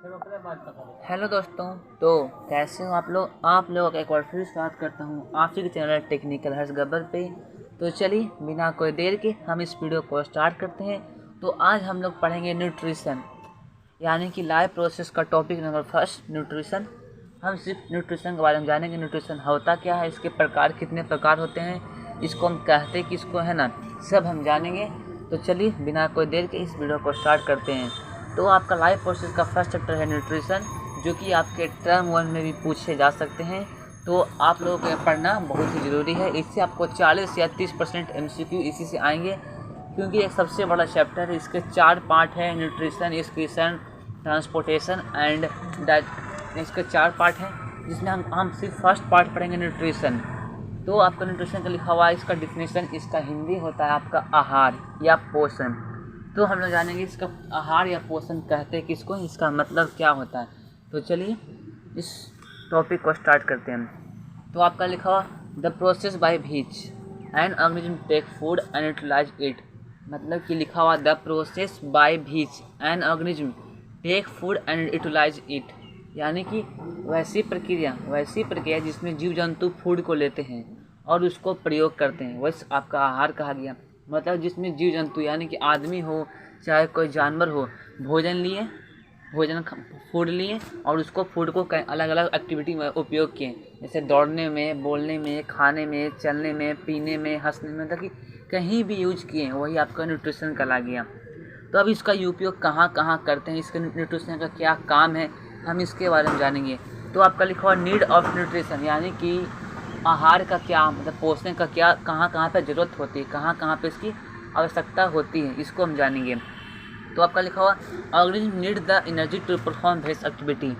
Hello दोस्तों। तो कैसे हो आप लोग। आप लोगों का एक बार फिर स्वागत करता हूँ आप ही के चैनल टेक्निकल हर्ष गब्बर पे। तो चलिए बिना कोई देर के हम इस वीडियो को स्टार्ट करते हैं। तो आज हम लोग पढ़ेंगे न्यूट्रिशन, यानी कि लाइफ प्रोसेस का टॉपिक नंबर फर्स्ट न्यूट्रिशन। हम सिर्फ न्यूट्रिशन के बारे में जानेंगे, न्यूट्रिशन होता क्या है, इसके प्रकार कितने प्रकार होते हैं, इसको हम कहते किसको है ना, सब हम जानेंगे। तो चलिए बिना कोई देर के इस वीडियो को स्टार्ट करते हैं। तो आपका लाइफ प्रोसेस का फर्स्ट चैप्टर है न्यूट्रिशन, जो कि आपके टर्म 1 में भी पूछे जा सकते हैं। तो आप लोगों को पढ़ना बहुत ही ज़रूरी है। इससे आपको 40 या 30% MCQ इसी से आएंगे, क्योंकि एक सबसे बड़ा चैप्टर है। इसके 4 पार्ट हैं, nutrition, excretion, transportation and diet. इसके 4 पार्ट हैं, जिसमें हम सिर्फ फर्स्ट पार्ट पढ़ेंगे न्यूट्रिशन। तो आपका न्यूट्रिशन का लिखा हुआ है, इसका डिफिनेशन, इसका हिंदी होता है आपका आहार या पोषण। तो हम लोग जानेंगे इसका आहार या पोषण कहते हैं किसको, इसका मतलब क्या होता है। तो चलिए इस टॉपिक को स्टार्ट करते हैं। तो आपका लिखा हुआ the process by which an organism take food and utilize it. मतलब कि लिखा हुआ the process by which an organism take food and utilize it, यानी कि वैसी प्रक्रिया जिसमें जीव जंतु फूड को लेते हैं और उसको प्रयोग करते हैं, वैसे आपका आहार कहा गया। मतलब जिसमें जीव जंतु यानी कि आदमी हो चाहे कोई जानवर हो, फूड लिए और उसको फूड को अलग अलग एक्टिविटी में उपयोग किए, जैसे दौड़ने में, बोलने में, खाने में, चलने में, पीने में, हंसने में, मतलब कि कहीं भी यूज किए, वही आपका न्यूट्रिशन कहला गया। तो अब इसका उपयोग कहाँ कहाँ करते हैं, इसके न्यूट्रिशन का क्या काम है, हम इसके बारे में जानेंगे। तो आपका लिखा हुआ नीड ऑफ न्यूट्रिशन, यानी कि आहार का क्या मतलब, पोषण का क्या कहाँ कहाँ पे ज़रूरत होती है, कहाँ कहाँ पे इसकी आवश्यकता होती है, इसको हम जानेंगे। तो आपका लिखा हुआ organism need the energy to perform various activity.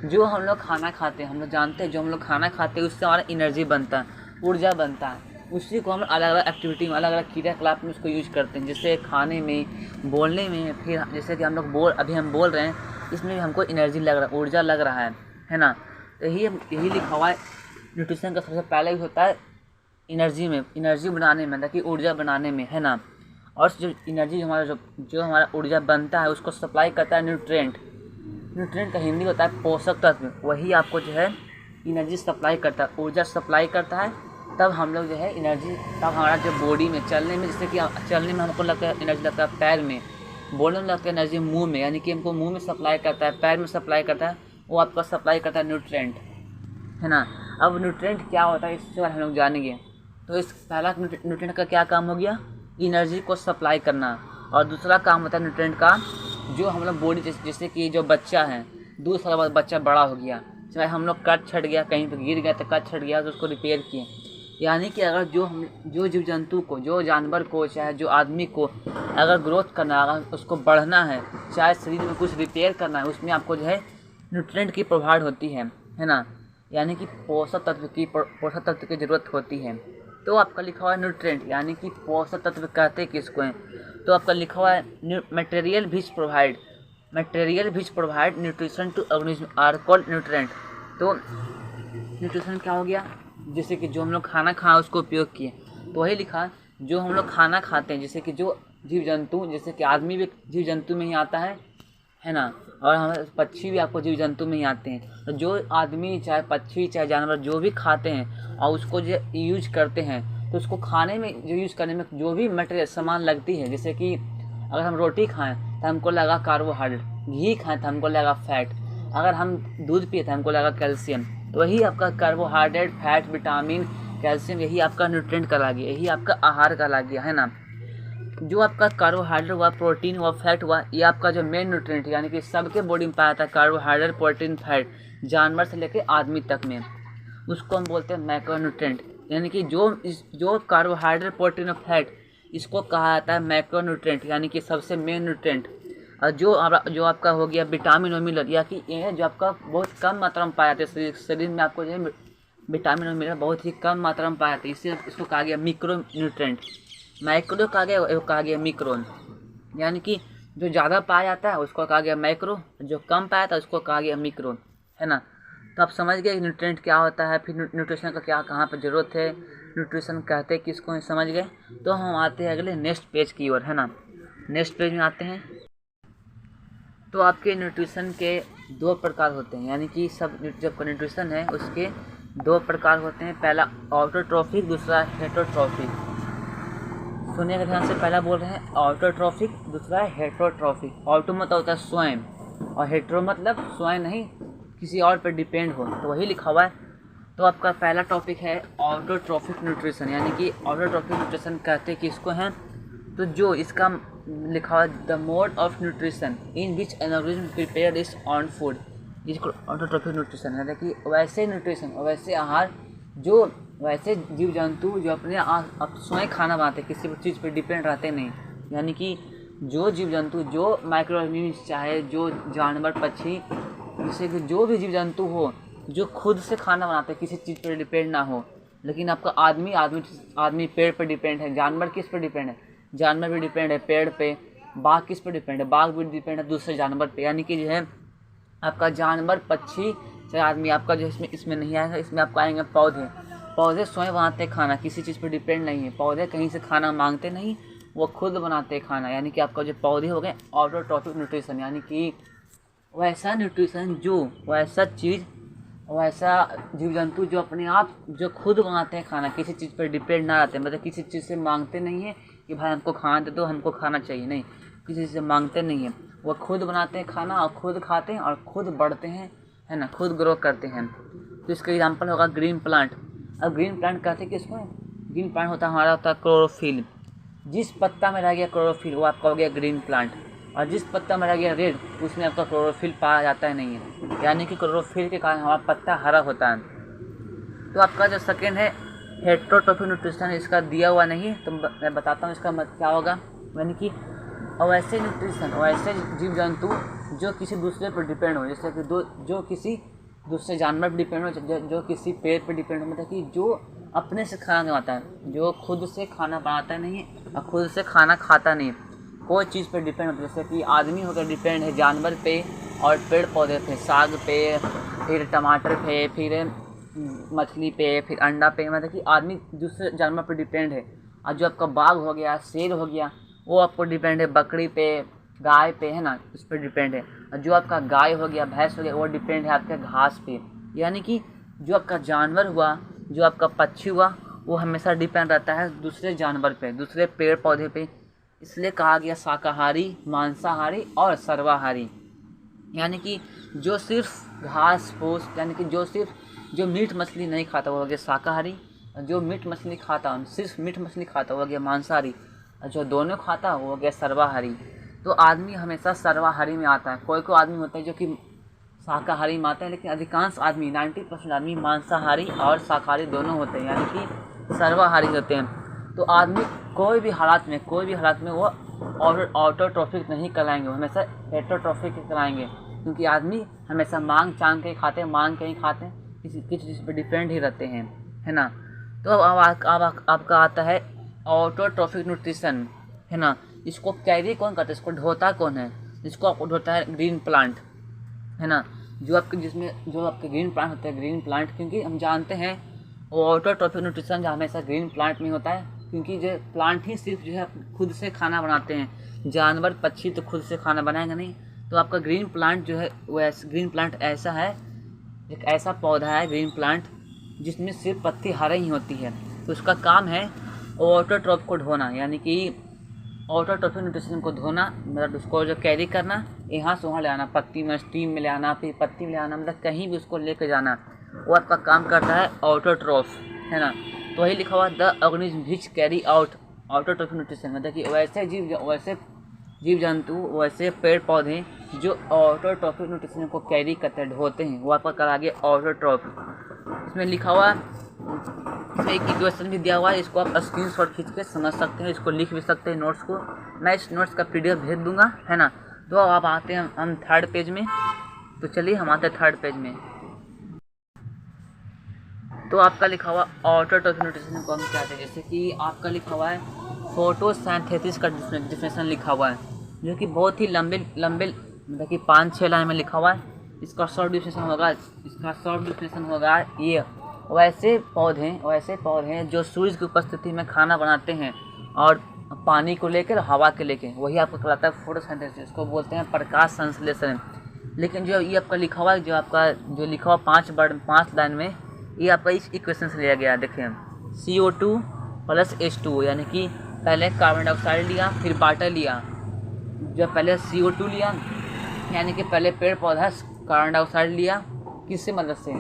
जो हम लोग खाना खाते हैं, हम लोग जानते हैं जो हम लोग खाना खाते हैं उससे हमारा एनर्जी बनता है, ऊर्जा बनता है। उसी को हम अलग अलग एक्टिविटी में, अलग अलग क्रियाकलाप में उसको यूज करते हैं, जैसे खाने में, बोलने में। फिर जैसे कि हम लोग अभी हम बोल रहे हैं, इसमें भी हमको एनर्जी लग रहा है, ऊर्जा लग रहा है ना। तो यही लिखा हुआ है न्यूट्रिशन का सबसे पहले ही होता है एनर्जी बनाने में, ताकि ऊर्जा बनाने में, है ना। और जो एनर्जी जो हमारा ऊर्जा बनता है उसको सप्लाई करता है न्यूट्रिएंट का हिंदी होता है पोषक तत्व। वही आपको जो है एनर्जी सप्लाई करता है, ऊर्जा सप्लाई करता है। तब हम लोग जो है एनर्जी, तब हमारा जो बॉडी में चलने में, जैसे कि चलने में हमको लगता है एनर्जी लगता है पैर में, बोलने में लगता है एनर्जी मुंह में, यानी कि हमको मुंह में सप्लाई करता है, पैर में सप्लाई करता है, वो आपका सप्लाई करता है न्यूट्रिएंट, है ना। अब न्यूट्रिएंट क्या होता है इसके बारे में हम लोग जानेंगे। तो इस पहला न्यूट्रिएंट का क्या काम हो गया, एनर्जी को सप्लाई करना। और दूसरा काम होता है न्यूट्रिएंट का, जो हम लोग बॉडी, जैसे कि जो बच्चा है, 2 साल बाद बच्चा बड़ा हो गया, चाहे हम लोग कट छट गया, कहीं पर गिर गया तो कट छट गया तो उसको रिपेयर किए। यानी कि अगर जो जीव जंतु को, जो जानवर को, चाहे जो आदमी को अगर ग्रोथ करना है, अगर उसको बढ़ना है, चाहे शरीर में कुछ रिपेयर करना है, उसमें आपको जो है न्यूट्रिएंट की प्रभाव होती है ना। यानी कि पोषक तत्व की ज़रूरत होती है। तो आपका लिखा हुआ है न्यूट्रिएंट, यानी कि पोषक तत्व कहते हैं किसको हैं। तो आपका लिखा हुआ है material which provide nutrition to organism are called nutrient. तो न्यूट्रिशन क्या हो गया, जैसे कि जो हम लोग खाना खाए उसको उपयोग किए, तो वही लिखा जो हम लोग खाना खाते हैं, जैसे कि जो जीव जंतु, जैसे कि आदमी भी जीव जंतु में ही आता है ना। और हमारे पक्षी भी आपको जीव जंतु में ही आते हैं। तो जो आदमी चाहे पक्षी चाहे जानवर जो भी खाते हैं और उसको जो यूज करते हैं, तो उसको खाने में, जो यूज करने में जो भी मटेरियल सामान लगती है, जैसे कि अगर हम रोटी खाएं तो हमको लगा कार्बोहाइड्रेट, घी खाएं तो हमको लगा फैट, अगर हम दूध पिए तो हमको लगा कैल्शियम। तो वही आपका कार्बोहाइड्रेट, फैट, विटामिन, कैल्शियम, यही आपका न्यूट्रिएंट कहला गया, यही आपका आहार कहला गया, है ना। जो आपका कार्बोहाइड्रेट हुआ, प्रोटीन हुआ, फैट हुआ, ये आपका जो मेन न्यूट्रिएंट, यानी कि सबके बॉडी में पाया जाता है कार्बोहाइड्रेट, प्रोटीन, फैट, जानवर से लेकर आदमी तक में, उसको हम बोलते हैं मैक्रोन्यूट्रिएंट। यानी कि जो कार्बोहाइड्रेट, प्रोटीन और फैट, इसको कहा जाता है मैक्रोन्यूट्रिएंट, यानी कि सबसे मेन न्यूट्रिएंट। और जो आपका हो गया विटामिन और मिनरल, या कि ये जो आपका बहुत कम मात्रा में पाया जाता है शरीर में, आपको जो है विटामिन और मिनरल बहुत ही कम मात्रा में पाया जाता है, इससे इसको कहा गया मिक्रो न्यूट्रिएंट। माइक्रो कहा गया मिक्रोन, यानी कि जो ज़्यादा पाया जाता है उसको कहा गया माइक्रो, जो कम पाया जाता है उसको कहा गया मिक्रोन, है ना। तो आप समझ गए न्यूट्रिएंट क्या होता है, फिर न्यूट्रिशन का क्या कहाँ पर ज़रूरत है, न्यूट्रिशन कहते हैं किसको, समझ गए। तो हम आते हैं अगले नेक्स्ट पेज की ओर, है ना। नेक्स्ट पेज में आते हैं। तो आपके न्यूट्रिशन के दो प्रकार होते हैं, यानी कि सब जब न्यूट्रिशन है उसके दो प्रकार होते हैं, पहला ऑटोट्रॉफिक, दूसरा हेटरोट्रॉफिक। सुनिएगा ध्यान से, पहला बोल रहे हैं ऑटोट्रॉफिक, दूसरा है हेटरोट्रॉफिक। ऑटो मतलब होता है स्वयं, और हेटरो मतलब स्वयं नहीं किसी और पर डिपेंड हो, तो वही लिखा हुआ है। तो आपका पहला टॉपिक है ऑटोट्रॉफिक न्यूट्रिशन, यानी कि ऑटोट्रॉफिक न्यूट्रिशन कहते हैं किसको हैं, तो जो इसका लिखा हुआ है the mode of nutrition in which an organism prepare it's on food, जिसको ऑटोट्रॉफिक न्यूट्रिशन है, कि वैसे न्यूट्रिशन, वैसे आहार जो वैसे जीव जंतु जो अपने आप स्वयं खाना बनाते, किसी चीज़ पर डिपेंड रहते नहीं, यानी कि जो जीव जंतु, जो माइक्रो ऑर्गेनिज्म, चाहे जो जानवर, पक्षी, जैसे कि जो भी जीव जंतु हो जो खुद से खाना बनाते किसी चीज़ पर डिपेंड ना हो। लेकिन आपका आदमी पेड़ पर डिपेंड है, जानवर किस पर डिपेंड है, जानवर भी डिपेंड है पेड़ पे, बाघ किस पर डिपेंड है, बाघ भी डिपेंड है दूसरे जानवर पे, यानी कि जो है आपका जानवर, पक्षी, चाहे आदमी, आपका जो इसमें नहीं आएगा, इसमें आपको आएंगे पौधे स्वयं बनाते हैं खाना, किसी चीज़ पर डिपेंड नहीं है, पौधे कहीं से खाना मांगते नहीं, वो खुद बनाते हैं खाना, यानी कि आपका जो पौधे हो गए ऑटोट्रॉफिक न्यूट्रिशन, यानी कि वैसा न्यूट्रिशन जो वैसा चीज़, वैसा जीव जंतु जो अपने आप जो खुद बनाते हैं खाना, किसी चीज़ पर डिपेंड ना रहते, मतलब किसी चीज़ से मांगते नहीं है कि भाई हमको खाना दे दो, हमको खाना चाहिए, नहीं, किसी से मांगते नहीं है, वो खुद बनाते हैं खाना और खुद खाते हैं और खुद बढ़ते हैं, है ना, खुद ग्रो करते हैं। तो इसका एग्जांपल होगा ग्रीन प्लांट। अब ग्रीन प्लांट कहते हैं किसको, ग्रीन प्लांट होता है हमारा होता है क्लोरोफिल, जिस पत्ता में रह गया क्लोरोफिल वो आपका हो गया ग्रीन प्लांट, और जिस पत्ता में रह गया रेड उसमें आपका क्लोरोफिल पाया जाता है नहीं है, यानी कि क्लोरोफिल के कारण हमारा पत्ता हरा होता है। तो आपका जो सेकेंड है हेटरोट्रॉफिक न्यूट्रिशन, इसका दिया हुआ नहीं, तो मैं बताता हूँ इसका मतलब क्या होगा, यानी कि वैसे न्यूट्रिशन, वैसे जीव जंतु जो किसी दूसरे पर डिपेंड हो, जैसे कि जो किसी दूसरे जानवर पर डिपेंड हो, जो किसी पेड़ पर डिपेंड हो, मतलब कि जो अपने से खाना बनाता है, जो खुद से खाना बनाता नहीं है और खुद से खाना खाता नहीं, कोई चीज़ पर डिपेंड होता है, जैसे कि आदमी होकर डिपेंड है जानवर पे और पेड़ पौधे पे, साग पे, फिर टमाटर पे, फिर मछली पे, फिर अंडा पे, मतलब कि आदमी दूसरे जानवर पर डिपेंड है। और जो आपका बाघ हो गया, शेर हो गया, वो आपको डिपेंड है बकरी पे, गाय पे, है ना, उस पर डिपेंड है। और जो आपका गाय हो गया, भैंस हो गया, वो डिपेंड है आपके घास पे, यानी कि जो आपका जानवर हुआ, जो आपका पक्षी हुआ, वो हमेशा डिपेंड रहता है दूसरे जानवर पे, दूसरे पेड़ पौधे पे, इसलिए कहा गया शाकाहारी, मांसाहारी और सर्वाहारी, यानी कि जो सिर्फ घास फूस, यानी कि जो मीट मछली नहीं खाता वो हो गया शाकाहारी, और जो मीट मछली खाता, सिर्फ मीट मछली खाता वो हो गया मांसाहारी, और जो दोनों खाता वो हो गया सर्वाहारी। तो आदमी हमेशा सर्वाहारी में आता है, कोई आदमी होता है जो कि शाकाहारी में आता है, लेकिन अधिकांश आदमी 90% आदमी मांसाहारी और शाकाहारी दोनों होते हैं, यानी कि सर्वाहारी होते हैं। तो आदमी कोई भी हालात में वो ऑटोट्रॉफिक नहीं कराएंगे, वो हमेशा हेटरोट्रॉफिक कराएंगे, क्योंकि आदमी हमेशा मांग चांग के ही खाते हैं, किसी चीज़ पर डिपेंड ही रहते हैं, है ना। तो अब आपका आता है ऑटोट्रॉफिक न्यूट्रिशन, है ना। इसको कैरी कौन करता है, इसको ढोता कौन है, इसको आपको ढोता है ग्रीन प्लांट, है ना, जो आपके ग्रीन प्लांट होते हैं, ग्रीन प्लांट, क्योंकि हम जानते हैं ऑटोट्रॉफिक न्यूट्रिशन जो हमेशा ग्रीन प्लांट में होता है, क्योंकि जो प्लांट ही सिर्फ जो है खुद से खाना बनाते हैं, जानवर पक्षी तो खुद से खाना बनाएंगे नहीं। तो आपका ग्रीन प्लांट जो है वो ग्रीन प्लांट ऐसा है, एक ऐसा पौधा है ग्रीन प्लांट जिसमें सिर्फ पत्ती हरे ही होती है। तो उसका काम है ऑटोट्रॉफ को ढोना, यानी कि ऑटोट्रॉफिक न्यूट्रिशन को धोना, मतलब उसको जो कैरी करना, यहाँ से वहाँ ले आना, पत्ती में स्टीम में ले आना, फिर पत्ती में ले आना, मतलब कहीं भी उसको लेके जाना, वो आपका काम करता है ऑटोट्रॉफ, है ना। तो वही लिखा हुआ the organism which carry out autotrophic nutrition, मतलब कि वैसे जीव जंतु, वैसे पेड़ पौधे जो ऑटोट्रॉफिक न्यूट्रिशन को कैरी करते हैं, ढोते हैं, वो आपका करा गया ऑटोट्रॉफ। इसमें लिखा हुआ, इसमें एक इक्वेशन भी दिया हुआ है, इसको आप स्क्रीनशॉट खींच के समझ सकते हैं, इसको लिख भी सकते हैं नोट्स को, मैं इस नोट्स का PDF भेज दूंगा, है ना। तो अब आप आते हैं हम थर्ड पेज में, तो चलिए हम आते हैं थर्ड पेज में। तो आपका लिखा हुआ ऑटोट्रॉफिक न्यूट्रिशन को हम कहते हैं, जैसे कि आपका लिखा हुआ है फोटोसिंथेसिस का डिफिनेशन लिखा हुआ है, जो कि बहुत ही लंबे मतलब कि 5-6 लाइन में लिखा हुआ है। इसका शॉर्ट डिफिनेशन होगा ये वैसे पौधे जो सूरज की उपस्थिति में खाना बनाते हैं और पानी को लेकर, हवा के लेकर, वही आपको कहलाता है फोटोसिंथेसिस, इसको बोलते हैं प्रकाश संश्लेषण। लेकिन जो ये आपका लिखा हुआ है, जो लिखा हुआ 5 लाइन में, ये आपका इस इक्वेशन से लिया गया है। देखिए CO2 प्लस H2O, यानी कि पहले कार्बन डाइऑक्साइड लिया, फिर वाटर लिया। जब पहले CO2 लिया, यानी कि पहले पेड़ पौधा कार्बन डाइऑक्साइड लिया, किससे मदद से?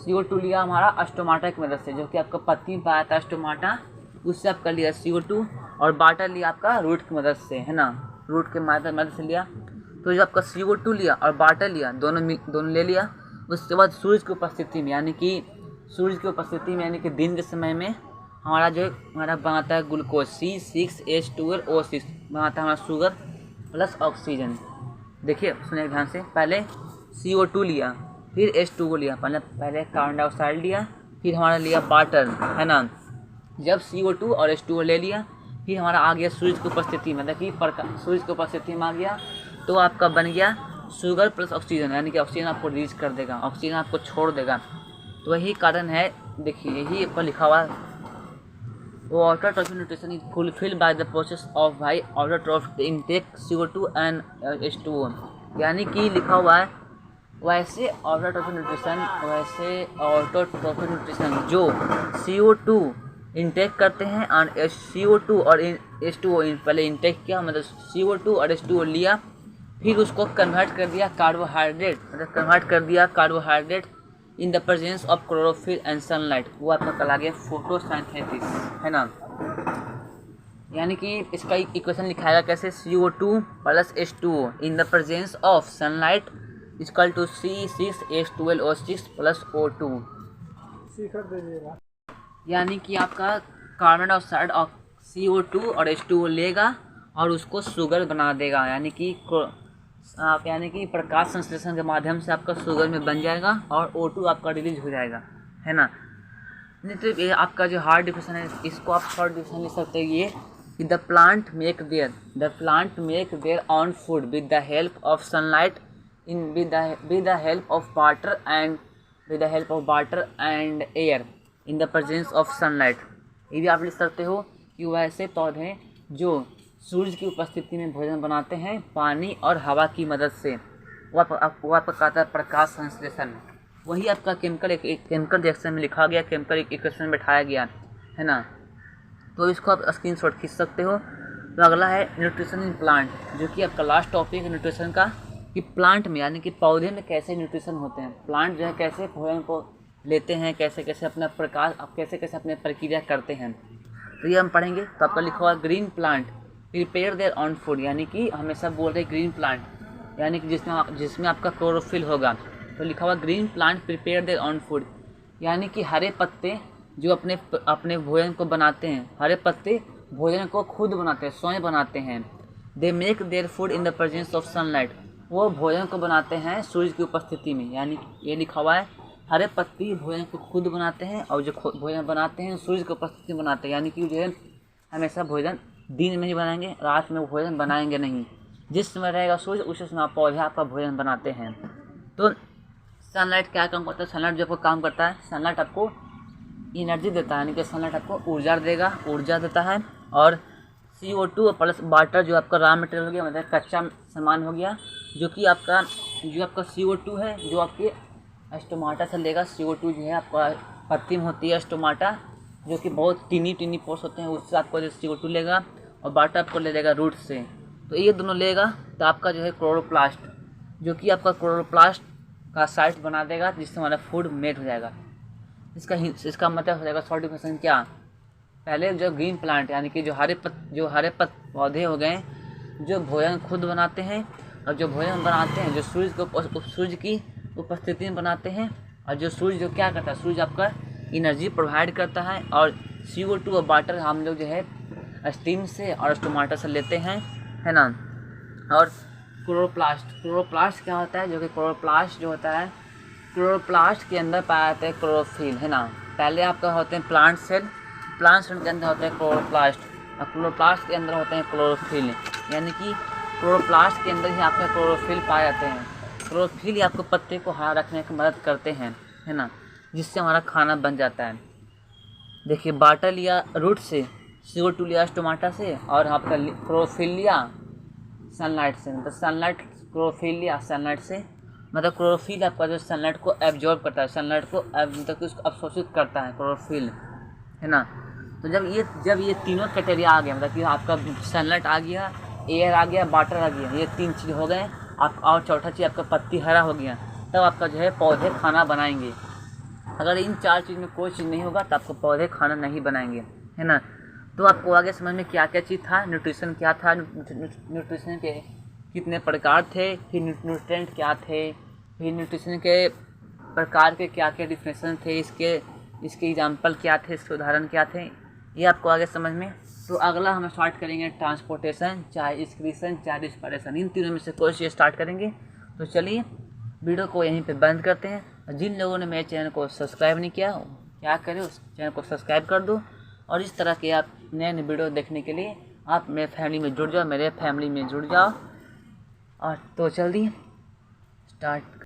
CO2 लिया हमारा स्टोमाटा की मदद से, जो कि आपका पत्ती में पाया था स्टोमाटा, उससे आपका लिया CO2। और वाटर लिया आपका रूट की मदद से, है ना, रूट के मदद से लिया। तो जो आपका CO2 लिया और वाटर लिया, दोनों ले लिया। उसके बाद सूरज की उपस्थिति में, यानी कि दिन के समय में हमारा बनाता है ग्लूकोज C6H12O6, बनाता है हमारा शुगर प्लस ऑक्सीजन। देखिए सुनिए ध्यान से, पहले CO2 लिया, फिर H2O लिया, पहले कार्बन डाइऑक्साइड लिया, फिर हमारा लिया वाटर, है ना। जब CO2 और H2O ले लिया, फिर हमारा आ गया सूरज की उपस्थिति में, मतलब कि सूरज की उपस्थिति में आ गया, तो आपका बन गया शुगर प्लस ऑक्सीजन, यानी कि ऑक्सीजन आपको रिलीज कर देगा, ऑक्सीजन आपको छोड़ देगा। तो यही कारण है, देखिए यही पर लिखा हुआ है, water trophy nutrition is fulfilled by the process of by water trophy intake CO2 and H2O, यानी कि लिखा हुआ है वैसे ऑटोट्रॉफिक न्यूट्रिशन जो CO2 इंटेक करते हैं और CO2 और H2O पहले इंटेक किया, मतलब CO2 और H2O लिया, फिर उसको कन्वर्ट कर दिया carbohydrate in the presence of chlorophyll and sunlight, वो आपका कहा गया फोटोसिंथेसिस, है ना। यानी कि इसका इक्वेशन लिखाएगा कैसे, CO2 plus H2O in the presence of sunlight equal to C6H12O6 plus O2। यानी कि आपका कार्बन डाइऑक्साइड और CO2 और H2O लेगा और उसको शुगर बना देगा, यानी कि प्रकाश संश्लेषण के माध्यम से आपका शुगर में बन जाएगा और O2 आपका रिलीज हो जाएगा, है ना। नहीं तो ये आपका जो हार्ड डिफिनेशन है, इसको आप शॉर्ट डिफिनेशन ले सकते हैं ये कि the plant make their on food with the help of sunlight with the help of water and air in the presence of sunlight। ये भी आप लिख सकते हो कि वैसे पौधे जो सूरज की उपस्थिति में भोजन बनाते हैं पानी और हवा की मदद से, वो आपका कहता है प्रकाश संश्लेषण। वही आपका केमिकल रिएक्शन में लिखा गया, केमिकल इक्वेशन में बैठाया गया, है ना। तो इसको आप स्क्रीनशॉट खींच सकते हो। तो अगला है न्यूट्रिशन इन प्लांट, जो कि आपका लास्ट टॉपिक है न्यूट्रिशन का, कि प्लांट में यानी कि पौधे में कैसे न्यूट्रिशन होते हैं, प्लांट जो है कैसे भोजन को लेते हैं, कैसे अपना कैसे अपने प्रक्रिया करते हैं, तो ये हम पढ़ेंगे। तो आपका लिखा हुआ green plant prepare their on food, यानी कि हमेशा बोल रहे ग्रीन प्लांट, यानी कि जिसमें आपका क्लोरोफिल होगा। तो लिखा हुआ green plant prepare their on food, यानी कि हरे पत्ते जो अपने भोजन को बनाते हैं, हरे पत्ते भोजन को खुद बनाते हैं, स्वयं बनाते हैं। They make their food in the presence of sunlight, वो भोजन को बनाते हैं सूरज की उपस्थिति में, यानी ये लिखा हुआ है हरे पत्ती भोजन को खुद बनाते हैं और जो भोजन बनाते हैं सूरज की उपस्थिति में बनाते हैं, यानी कि जो है हमेशा भोजन दिन में ही बनाएंगे, रात में भोजन बनाएंगे नहीं। जिस समय रहेगा सूरज उस समय पौधे आपका भोजन बनाते हैं। तो सनलाइट क्या काम करता है, सनलाइट जो आपको काम करता है, सनलाइट आपको एनर्जी देता है, यानी कि सनलाइट आपको ऊर्जा देता है। और CO2 प्लस वाटर जो आपका रॉ मटेरियल हो गया, मतलब कच्चा सामान हो गया, जो आपका CO2 है जो आपके स्टोमाटा से लेगा। CO2 जो है आपका पत्ती में होती है स्टोमाटा, जो कि बहुत टीनी पोर्स होते हैं, उससे आपको जो CO2 लेगा, और वाटर आपको ले लेगा रूट से। तो ये दोनों लेगा तो आपका जो है क्लोरोप्लास्ट, जो कि आपका क्लोरोप्लास्ट का साइट बना देगा, जिससे हमारा फूड मेड हो जाएगा। इसका मतलब हो जाएगा शॉर्ट डिफिनेशन क्या, पहले जो ग्रीन प्लांट यानी कि जो हरे पौधे हो गए जो भोजन खुद बनाते हैं, और जो भोजन बनाते हैं जो सूरज की उपस्थिति में बनाते हैं, और जो सूरज जो क्या करता है, सूरज आपका एनर्जी प्रोवाइड करता है। और CO2 और वाटर हम लोग जो है स्टीम से और स्टोमाटा से लेते हैं, है ना। और क्लोरोप्लास्ट क्या होता है, जो कि क्लोरोप्लास्ट के अंदर पाया जाता है क्लोरोफिल, है ना। पहले आपका होते हैं प्लांट सेल के अंदर होते हैं क्लोरोप्लास्ट, और क्लोरोप्लास्ट के अंदर होते हैं क्लोरोफिल, यानी कि क्लोरोप्लास्ट के अंदर ही आपके क्लोरोफिल पाए जाते हैं। क्लोरोफिल ही आपको पत्ते को हरा रखने की मदद करते हैं, है ना, जिससे हमारा खाना बन जाता है। देखिए वाटर लिया रूट से, CO2 लिया स्टोमाटा से, और आपका क्लोरोफिल लिया सनलाइट से, मतलब सनलाइट क्लोरोफिल लिया सनलाइट से, मतलब क्लोरोफिल आपका जो सनलाइट को एब्जॉर्ब करता है, सनलाइट को मतलब कि उसको अवशोषित करता है क्लोरोफिल, है ना। तो जब ये तीनों क्राइटेरिया आ गया, मतलब कि आपका सनलाइट आ गया, एयर आ गया, वाटर आ गया, ये 3 चीज़ हो गए आप, और चौथा चीज़ आपका पत्ती हरा हो गया, तब आपका जो है पौधे खाना बनाएंगे। अगर इन 4 चीज़ में कोई चीज़ नहीं होगा तो आपको पौधे खाना नहीं बनाएंगे, है ना। तो आपको आगे समझ में क्या क्या चीज़ था, न्यूट्रिशन क्या था, न्यूट्रिशन के कितने प्रकार थे, फिर न्यूट्रिएंट क्या थे, फिर न्यूट्रिशन के प्रकार के क्या क्या डिफिनेशन थे, इसके एग्जाम्पल क्या थे, इसके उदाहरण क्या थे, ये आपको आगे समझ में। तो अगला हम स्टार्ट करेंगे ट्रांसपोर्टेशन, चाहे एक्सक्रीशन, चाहे रिस्पायरेशन, इन तीनों में से कोई चीज़ स्टार्ट करेंगे। तो चलिए वीडियो को यहीं पे बंद करते हैं। जिन लोगों ने मेरे चैनल को सब्सक्राइब नहीं किया, क्या करें, उस चैनल को सब्सक्राइब कर दो, और इस तरह के आप नए नए वीडियो देखने के लिए आप मेरे फैमिली में जुड़ जाओ, मेरे फैमिली में जुड़ जाओ। और तो जल्दी स्टार्ट